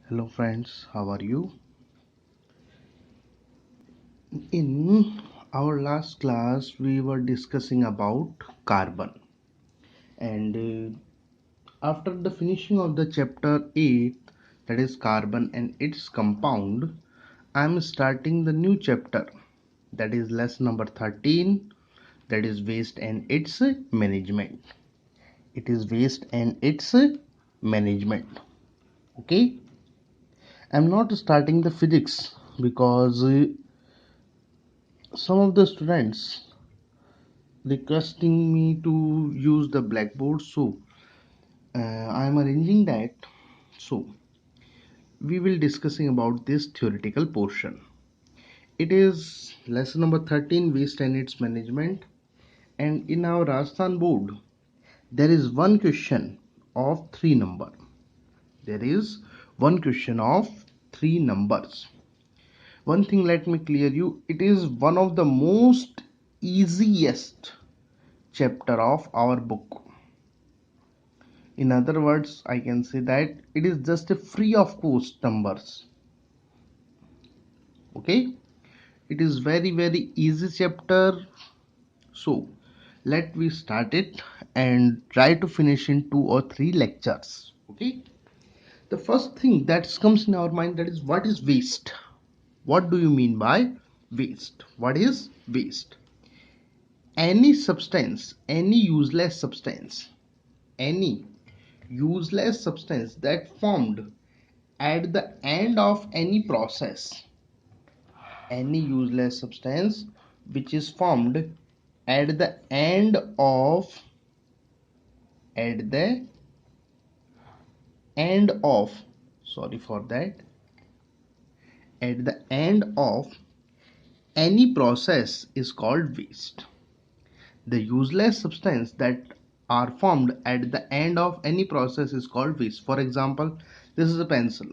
Hello friends, how are you? In our last class we were discussing about carbon, and after the finishing of the chapter 8, that is carbon and its compound, I am starting the new chapter, that is lesson number 13, that is waste and its management. It is waste and its management. Okay, I am not starting the physics because some of the students requesting me to use the blackboard, so I am arranging that. So we will discussing about this theoretical portion. It is lesson number 13, waste and its management, and in our Rajasthan board there is one question of three number. There is one question of three numbers. One thing let me clear you, it is one of the most easiest chapter of our book. In other words, I can say that it is just a free of cost numbers. Okay, it is very easy chapter. So let we start it and try to finish in 2 or 3 lectures. Okay, the first thing that comes in our mind, that is what is waste. What do you mean by waste? What is waste? Any substance, any useless substance that formed at the end of any process, any useless substance which is formed at the end of at the end of sorry for that at the end of any process is called waste. The useless substance that are formed at the end of any process is called waste. For example, this is a pencil.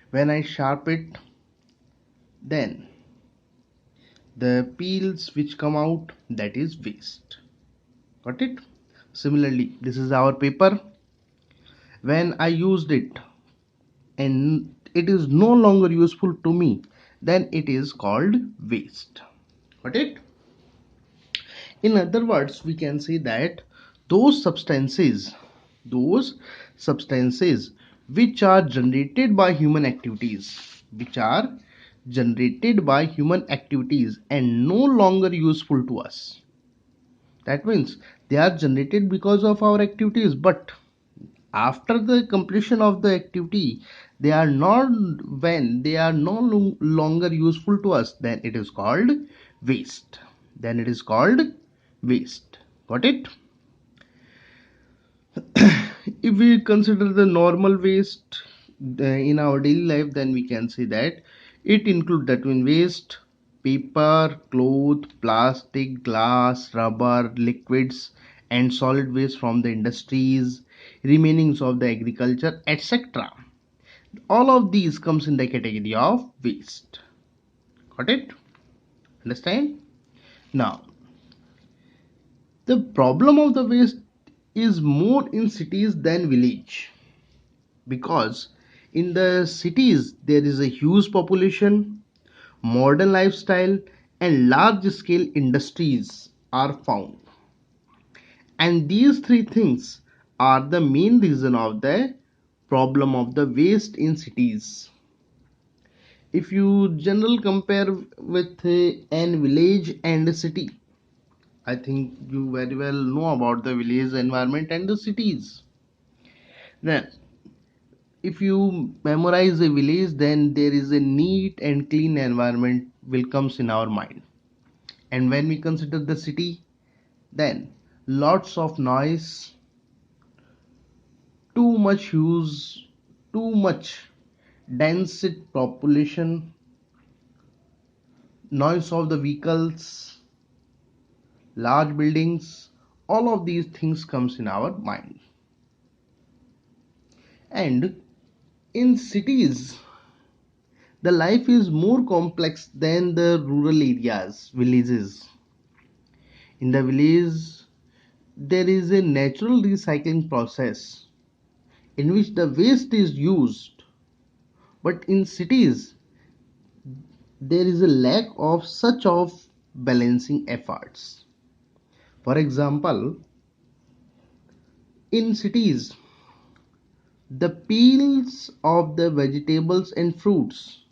When I sharpen it, then the peels which come out, that is waste. Got it? Similarly, this is our paper. When I used it and it is no longer useful to me, then it is called waste. Got it? In other words, we can say that those substances, those substances which are generated by human activities, which are generated by human activities and no longer useful to us. That means they are generated because of our activities, but after the completion of the activity, they are not, when they are no longer useful to us, then it is called waste. Then it is called waste. Got it? If we consider the normal waste in our daily life, then we can say that it includes that mean waste, paper, cloth, plastic, glass, rubber, liquids and solid waste from the industries, remainings of the agriculture, etc. All of these comes in the category of waste. Got it? Understand? Now, the problem of the waste is more in cities than village, because in the cities there is a huge population, modern lifestyle and large scale industries are found, and these three things are the main reason of the problem of the waste in cities. If you general compare with an village and a city, I think you very well know about the village environment and the cities. Then if you memorize a village, then there is a neat and clean environment will comes in our mind. And when we consider the city, then lots of noise, too much use, too much dense population, noise of the vehicles, large buildings, all of these things comes in our mind. And in cities, the life is more complex than the rural areas, villages. In the village, there is a natural recycling process in which the waste is used But in cities, there is a lack of such of balancing efforts. For example, in cities, the peels of the vegetables and fruits,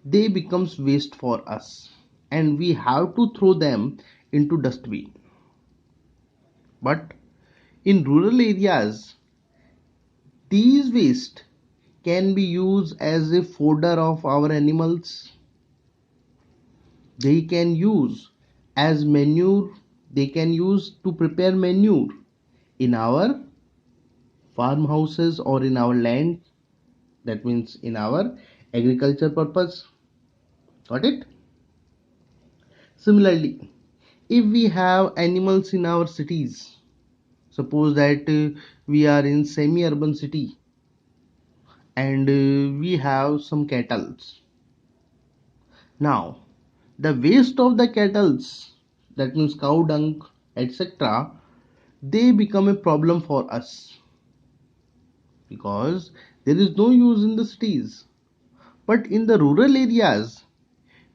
they becomes waste for us, and we have to throw them into dustbin. But in rural areas, these waste can be used as a fodder of our animals. They can use as manure. They can use to prepare manure in our farmhouses or in our land. That means in our agriculture purpose. Got it? Similarly, if we have animals in our cities, suppose that we are in semi-urban city, and we have some cattle. Now, the waste of the cattle, that means cow dung, etc., they become a problem for us because there is no use in the cities. But in the rural areas,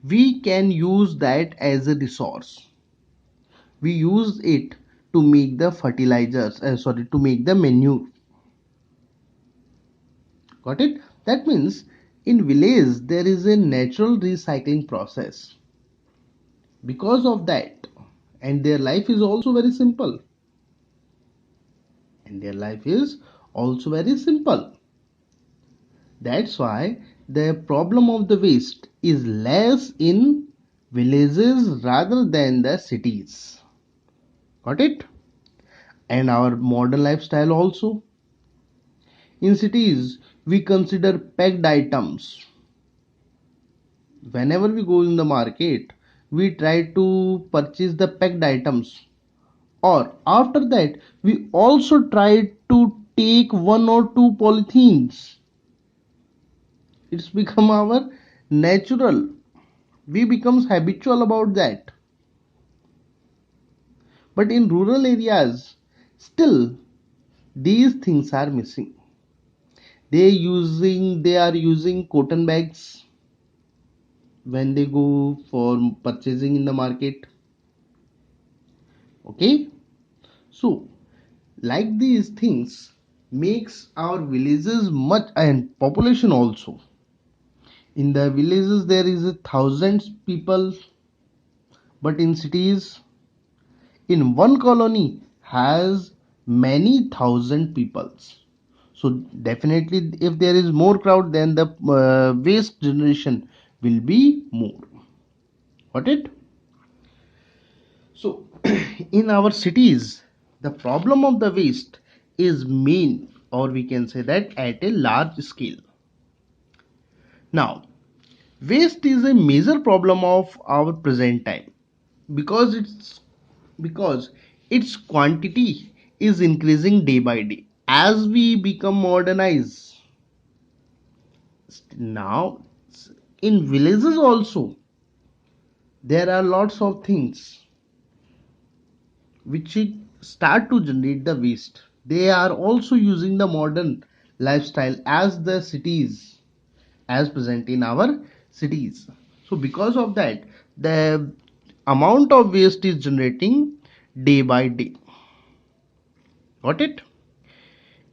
we can use that as a resource. We use it to make the fertilizers, to make the manure. Got it? That means in village there is a natural recycling process. Because of that, and their life is also very simple. And their life is also very simple. That's why the problem of the waste is less in villages rather than the cities. Got it? And our modern lifestyle also. In cities, we consider packed items. Whenever we go in the market, we try to purchase the packed items. Or after that, we also try to take one or two polythenes. It's become our natural. We becomes habitual about that. But in rural areas, still these things are missing. They are using cotton bags when they go for purchasing in the market. Okay, so like these things makes our villages much, and population also. In the villages there is a thousands people, but in cities, in one colony has many thousand peoples. So definitely if there is more crowd, then the waste generation will be more. Got it? So in our cities, the problem of the waste is main, or we can say that at a large scale. Now, waste is a major problem of our present time because its quantity is increasing day by day as we become modernized. Now, in villages also, there are lots of things which start to generate the waste. They are also using the modern lifestyle as the cities, as present in our cities. So because of that, the amount of waste is generating day by day. Got it?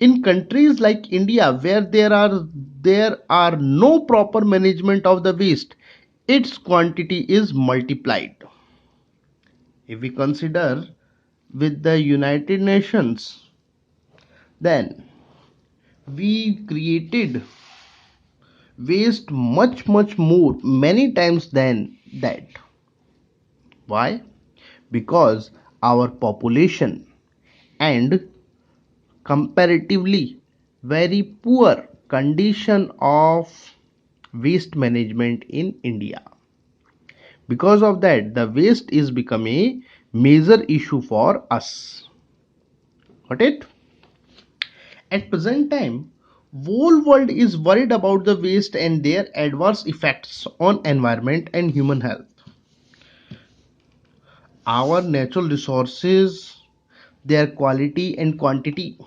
In countries like India, where there are no proper management of the waste, its quantity is multiplied. If we consider with the United Nations, then we created waste much more, many times than that. Why? Because our population and comparatively very poor condition of waste management in India. Because of that, the waste is become a major issue for us. Got it? At present time, whole world is worried about the waste and their adverse effects on environment and human health. Our natural resources, their quality and quantity,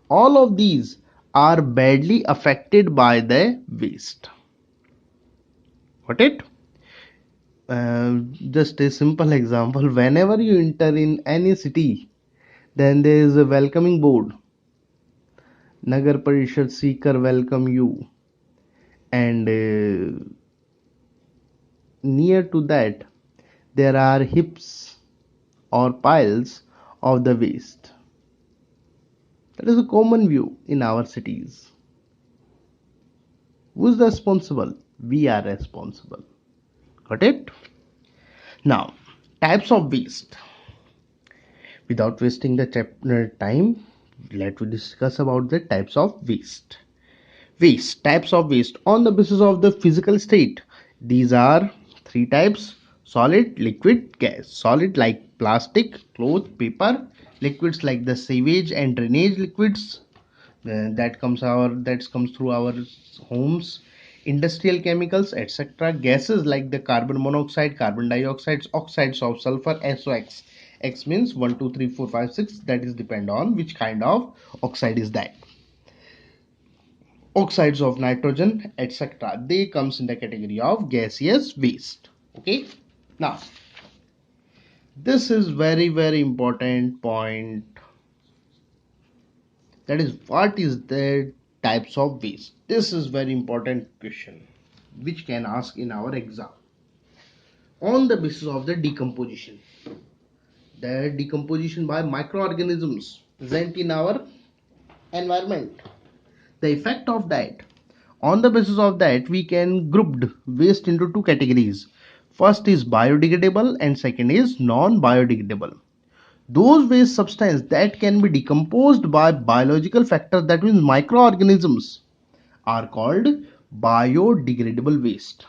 all of these are badly affected by the waste. Got it? Just a simple example, whenever you enter in any city, then there is a welcoming board. Nagar Parishad seeker welcome you, and near to that there are heaps or piles of the waste. That is a common view in our cities. Who is responsible? We are responsible. Got it? Now, types of waste. Without wasting the time, let us discuss about the types of waste. Types of waste on the basis of the physical state. These are three types: solid, liquid, gas. Solid like plastic, cloth, paper. Liquids like the sewage and drainage liquids that comes through our homes. Industrial chemicals, etc. Gases like the carbon monoxide, carbon dioxide, oxides of sulfur, SOx. X means 1 2 3 4 5 6. That is depend on which kind of oxide is that. Oxides of nitrogen, etc. They comes in the category of gaseous waste. Okay. Now, this is very important point. That is, what is the types of waste? This is very important question which can ask in our exam. On the basis of the decomposition. The decomposition by microorganisms present in our environment. The effect of that. On the basis of that, we can group waste into two categories. First is biodegradable and second is non-biodegradable. Those waste substances that can be decomposed by biological factors, that means microorganisms, are called biodegradable waste.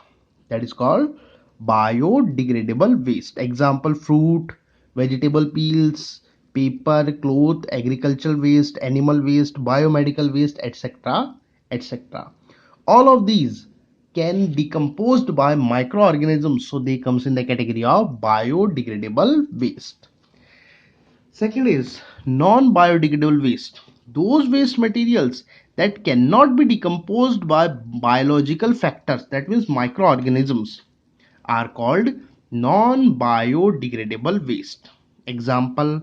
That is called biodegradable waste. Example: fruit, vegetable peels, paper, cloth, agricultural waste, animal waste, biomedical waste, etc. etc. All of these can decomposed by microorganisms, so they comes in the category of biodegradable waste. Second is non-biodegradable waste. Those waste materials that cannot be decomposed by biological factors, that means microorganisms, are called non-biodegradable waste. Example: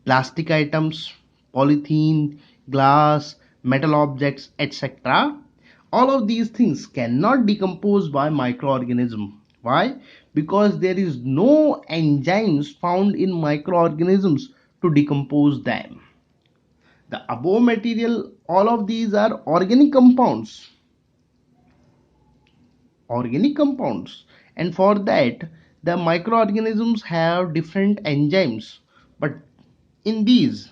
plastic items, polythene, glass, metal objects, etc. All of these things cannot decompose by microorganism. Why? Because there is no enzymes found in microorganisms to decompose them. The above material, all of these are organic compounds. And for that, the microorganisms have different enzymes, but in these,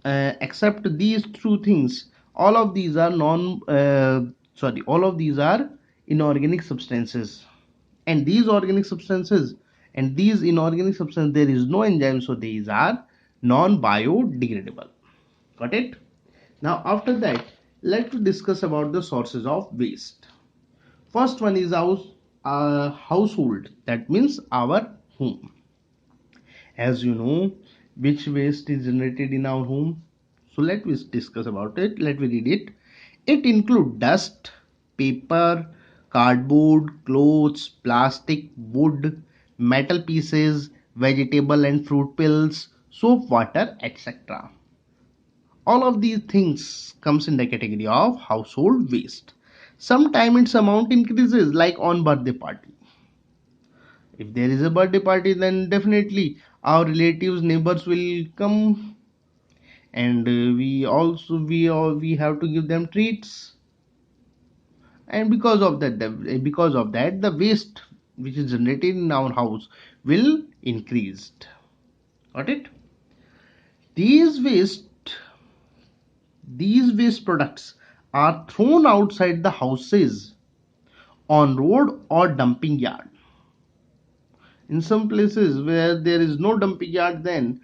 except these two things, all of these are all of these are inorganic substances, and these inorganic substances, there is no enzyme, so these are non-biodegradable. Got it? Now, after that, let's discuss about the sources of waste. First one is our household, that means our home. As you know, which waste is generated in our home, so let us discuss about it. Let me read it. It includes dust, paper, cardboard, clothes, plastic, wood, metal pieces, vegetable and fruit peels, soap, water, etc. All of these things comes in the category of household waste. Sometimes its amount increases, like on birthday party. If there is a birthday party, then definitely our relatives, neighbors will come, and we have to give them treats. And because of that, the waste which is generated in our house will increase. Got it? These waste products are thrown outside the houses, on road or dumping yard. In some places where there is no dumping yard, then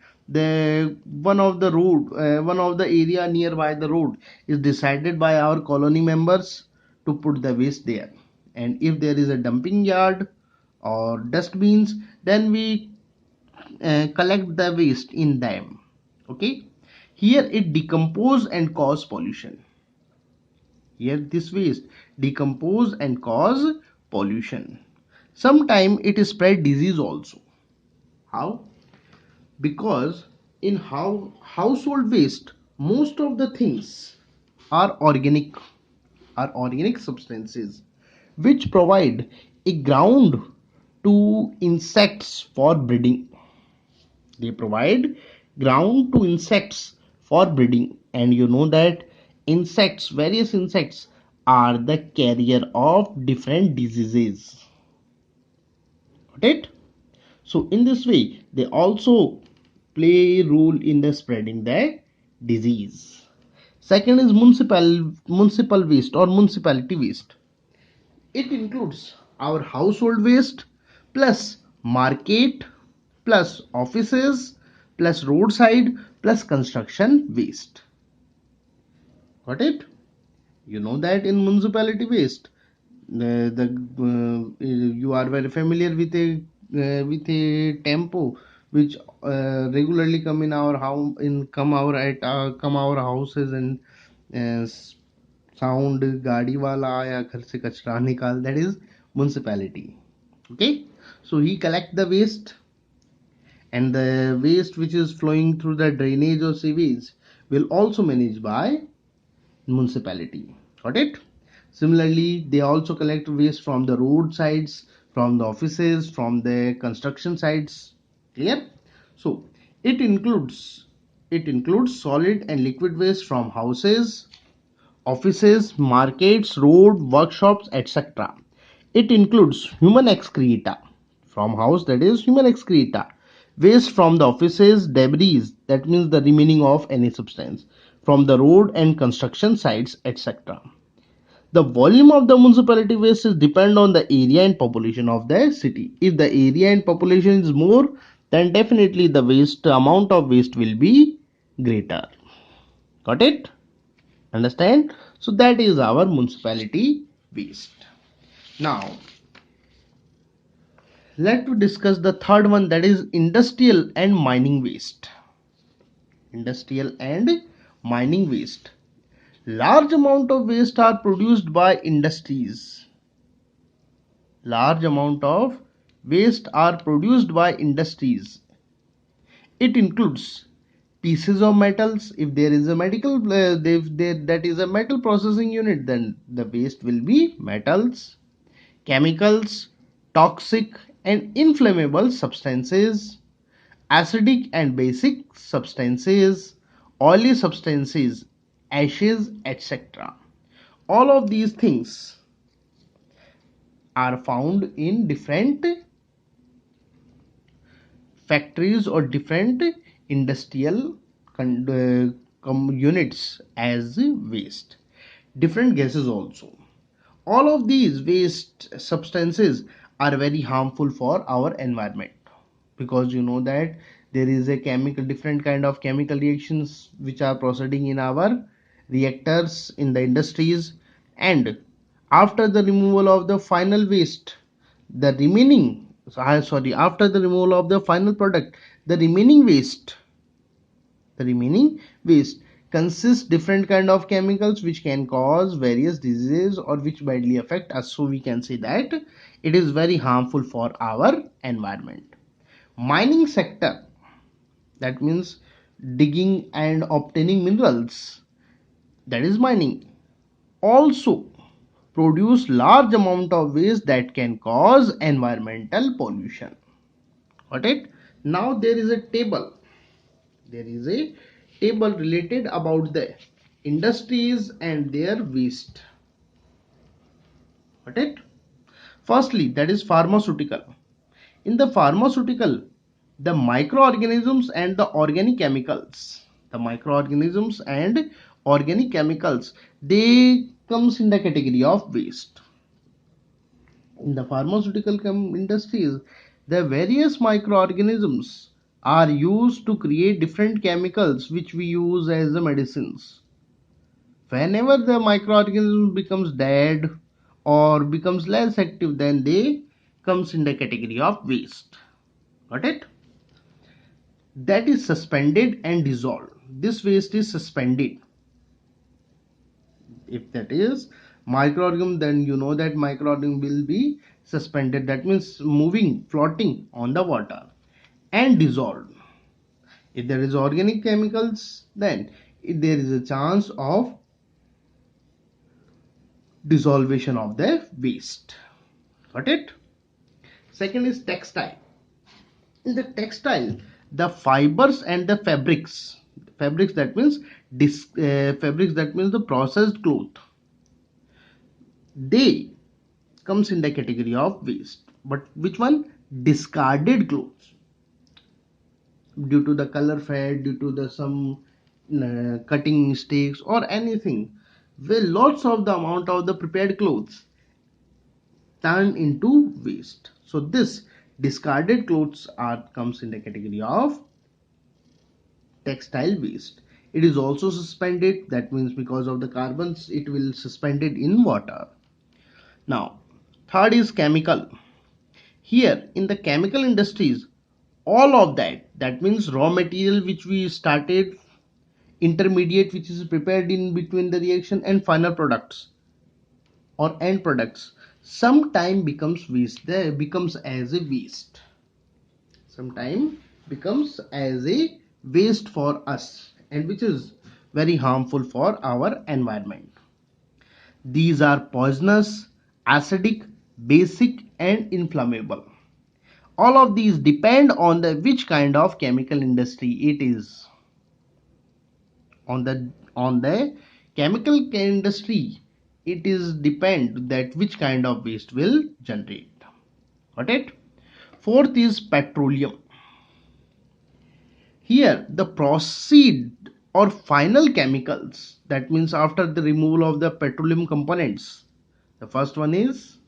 one of the area nearby the road is decided by our colony members to put the waste there. And if there is a dumping yard or dustbins, then we collect the waste in them. Okay. Here it decompose and cause pollution. Here this waste decompose and cause pollution. Sometimes it spread disease also. How? Because in household waste, most of the things are organic substances which provide a ground to insects for breeding. They provide ground to insects for breeding, and you know that various insects are the carrier of different diseases. Got it? So in this way, they also play a role in the spreading the disease. Second is municipal waste or municipality waste. It includes our household waste plus market plus offices plus roadside plus construction waste. Got it? You know that in municipality waste, you are very familiar with a tempo which regularly come in our house in come our houses and sound गाड़ी वाला आया घर से कचरा निकाल, that is municipality. Okay, so he collect the waste, and the waste which is flowing through the drainage or sewage will also managed by municipality. Got it? Similarly, they also collect waste from the roadsides, from the offices, from the construction sites. Clear? So it includes solid and liquid waste from houses, offices, markets, road, workshops, etc. It includes human excreta from house, that is human excreta, waste from the offices, debris, that means the remaining of any substance, from the road and construction sites, etc. The volume of the municipality waste is depend on the area and population of the city. If the area and population is more, then definitely the amount of waste will be greater. Got it? Understand? So that is our municipality waste. Now let's discuss the third one, that is industrial and mining waste. Industrial and mining waste. Large amount of waste are produced by industries. Large amount of waste are produced by industries. It includes pieces of metals. If there is a that is a metal processing unit, then the waste will be metals, chemicals, toxic and inflammable substances, acidic and basic substances, oily substances, ashes, etc. All of these things are found in different factories or different industrial units as waste. Different gases also. All of these waste substances are very harmful for our environment, because you know that there is a different kind of chemical reactions which are proceeding in our reactors in the industries, and after the removal of the final waste, the remaining after the removal of the final product, the remaining waste consists different kind of chemicals which can cause various diseases or which badly affect us. So we can say that it is very harmful for our environment. Mining sector, that means digging and obtaining minerals, that is mining, also produce large amount of waste that can cause environmental pollution. Got it? Now there is a table related about the industries and their waste. Got it? Firstly, that is pharmaceutical. In the pharmaceutical, the microorganisms and the organic chemicals, they comes in the category of waste. In the pharmaceutical industries, the various microorganisms are used to create different chemicals which we use as the medicines. Whenever the microorganism becomes dead or becomes less active, then they comes in the category of waste. Got it? That is suspended and dissolved. this waste is suspended. If that is microorganism, then you know that microorganism will be suspended, that means moving, floating on the water and dissolved. If there is organic chemicals, then there is a chance of dissolution of the waste. Got it? Second is textile. In the textile, the fibers and the fabrics, that means fabrics, that means the processed cloth, they comes in the category of waste. But which one? Discarded clothes, due to the color fade, due to the some cutting mistakes or anything, where lots of the amount of the prepared clothes turn into waste. So this discarded clothes are comes in the category of textile waste. It is also suspended, that means because of the carbons it will suspended in water. Now third is chemical. Here in the chemical industries, all of that means raw material which we started, intermediate which is prepared in between the reaction, and final products or end products, sometime becomes waste, there becomes as a waste, sometime becomes as a waste for us, and which is very harmful for our environment. These are poisonous, acidic, basic and inflammable. All of these depend on the which kind of chemical industry it is. On the chemical industry, it is depend that which kind of waste will generate. Got it? Fourth is petroleum. Here the proceed or final chemicals, that means after the removal of the petroleum components, the first one is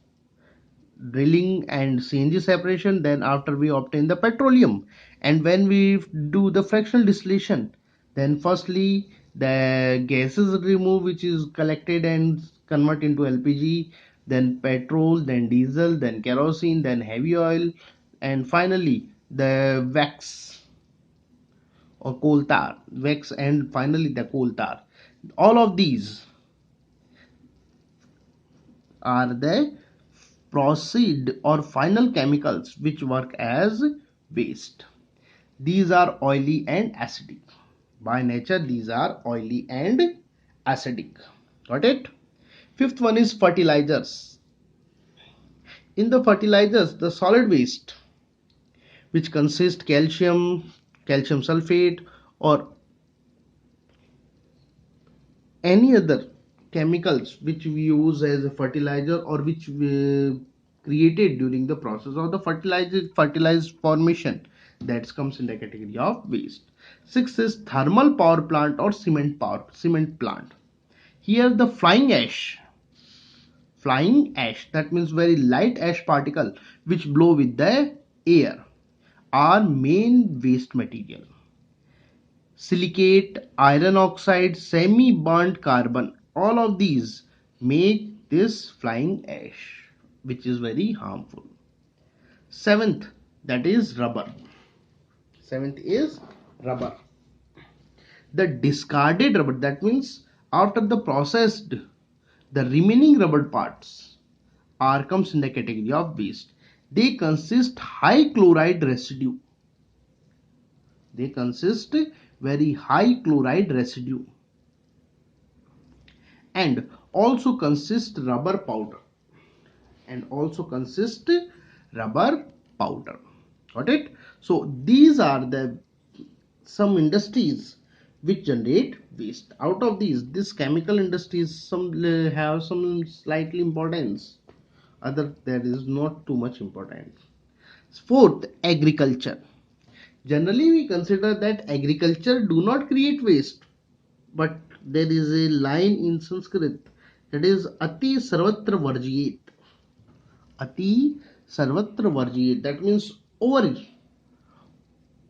drilling and CNG separation, then after we obtain the petroleum, and when we do the fractional distillation, then firstly the gases removed which is collected and convert into LPG, then petrol, then diesel, then kerosene, then heavy oil, and finally the wax or coal tar, wax, and finally the coal tar. All of these are the proceed or final chemicals which work as waste. These are oily and acidic. By nature, these are oily and acidic. Got it? Fifth one is fertilizers. In the fertilizers, the solid waste, which consist calcium sulfate, or any other chemicals which we use as a fertilizer, or which we created during the process of the fertilized formation, that comes in the category of waste. Sixth is thermal power plant or cement plant. Here the flying ash, that means very light ash particle which blow with the air, are main waste material. Silicate, iron oxide, semi-burnt carbon, all of these make this flying ash, which is very harmful. Seventh, that is rubber. Seventh is rubber. The discarded rubber, that means after the processed, the remaining rubber parts are comes in the category of waste. They consist high chloride residue. They consist very high chloride residue, and also consist rubber powder, rubber powder. Got it? So these are the some industries which generate waste. Out of these, this chemical industries some have some slightly importance, other there is not too much importance. Fourth, agriculture. Generally we consider that agriculture do not create waste, but there is a line in Sanskrit, that is ati sarvatra varjiyet. Ati sarvatra varjiyet, that means over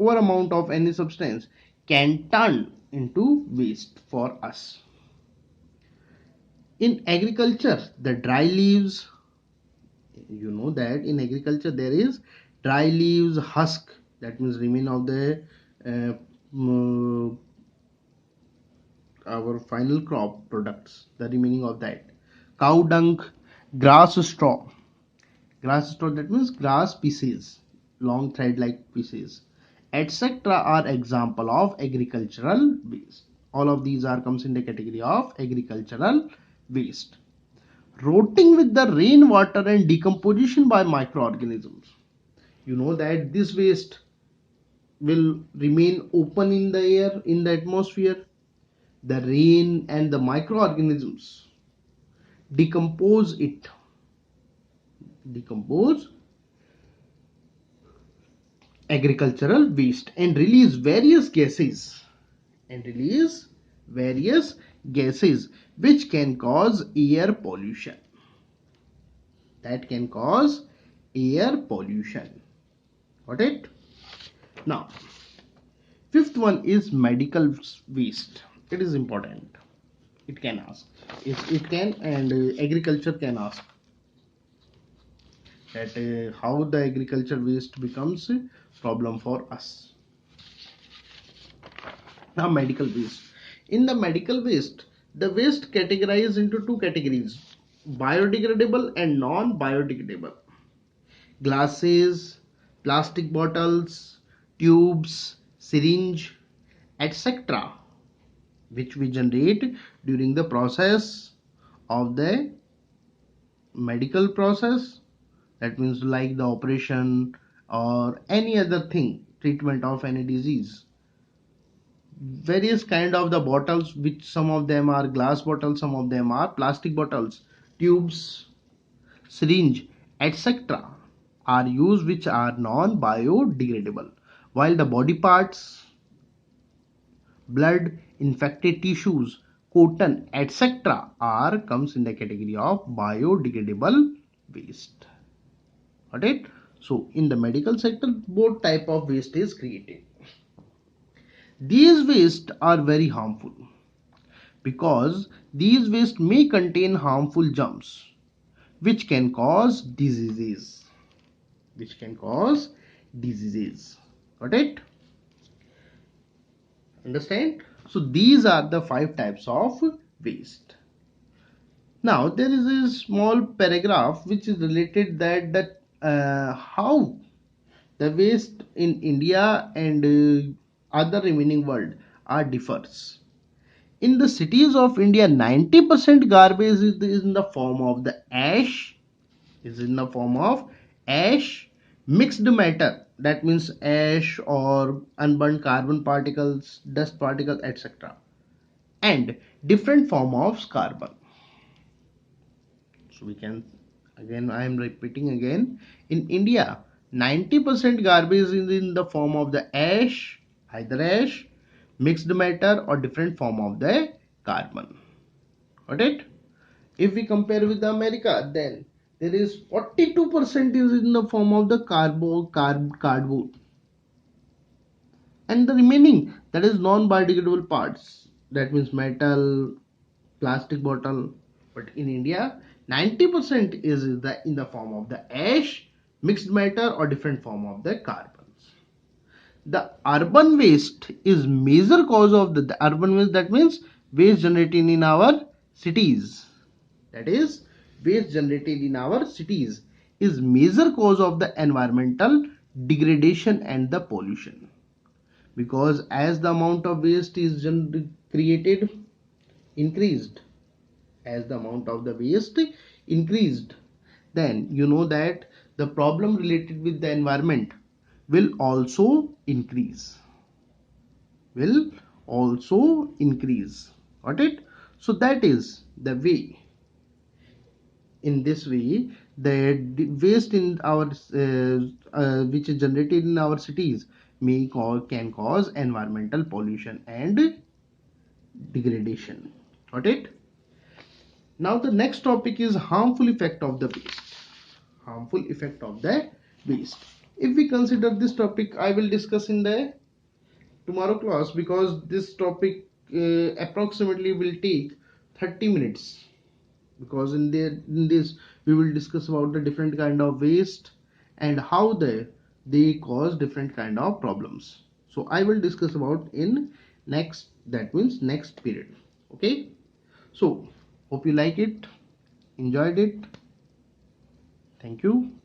amount of any substance can turn into waste for us. In agriculture, the dry leaves, you know that in agriculture there is dry leaves, husk, that means remain of the uh, our final crop products, the remaining of that. Cow dung, grass straw. Grass straw, that means grass pieces, long thread like pieces, etc. are example of agricultural waste. All of these are comes in the category of agricultural waste. Rotting with the rainwater and decomposition by microorganisms. You know that this waste will remain open in the air, in the atmosphere. The rain and the microorganisms decompose it, decompose agricultural waste and release various gases, which can cause air pollution, that can cause air pollution. Got it? Now, fifth one is medical waste. It is important. It can ask. It can, and agriculture can ask that how the agriculture waste becomes a problem for us. Now, medical waste. In the medical waste, the waste categorized into two categories: biodegradable and non-biodegradable. Glasses, plastic bottles, tubes, syringe, etc., which we generate during the process of the medical process, that means like the operation or any other thing, treatment of any disease. Various kind of the bottles, which some of them are glass bottles, some of them are plastic bottles, tubes, syringe, etc., are used, which are non biodegradable, while the body parts, blood, infected tissues, cotton, etc., are comes in the category of biodegradable waste. Got it? So in the medical sector, both type of waste is created. These waste are very harmful because these waste may contain harmful germs which can cause diseases, got it? Understand? So these are the five types of waste. Now there is a small paragraph which is related that how the waste in India and other remaining world are differs. In the cities of India, 90% garbage is in the form of the ash, mixed matter, that means ash or unburned carbon particles, dust particles, etc., and different form of carbon. So we can, again I am repeating again, in India 90% garbage is in the form of the ash, either ash, mixed matter or different form of the carbon. Got it? If we compare with the America, then there is 42% is in the form of the cardboard, and the remaining, that is non-biodegradable parts, that means metal, plastic bottle. But in India 90% is in the form of the ash, mixed matter or different form of the carbons. The urban waste is major cause of the urban waste, that means waste generated in our cities, that is waste generated in our cities is major cause of the environmental degradation and the pollution, because as the amount of waste is created increased, as the amount of the waste increased, then you know that the problem related with the environment will also increase, got it? So that is the way. In this way, the waste in our which is generated in our cities can cause environmental pollution and degradation. Got it? Now the next topic is harmful effect of the waste. Harmful effect of the waste. If we consider this topic, I will discuss in the tomorrow class, because this topic approximately will take 30 minutes, because in this we will discuss about the different kind of waste and how they cause different kind of problems. So I will discuss about in next, that means next period. Okay, so hope you like it, enjoyed it. Thank you.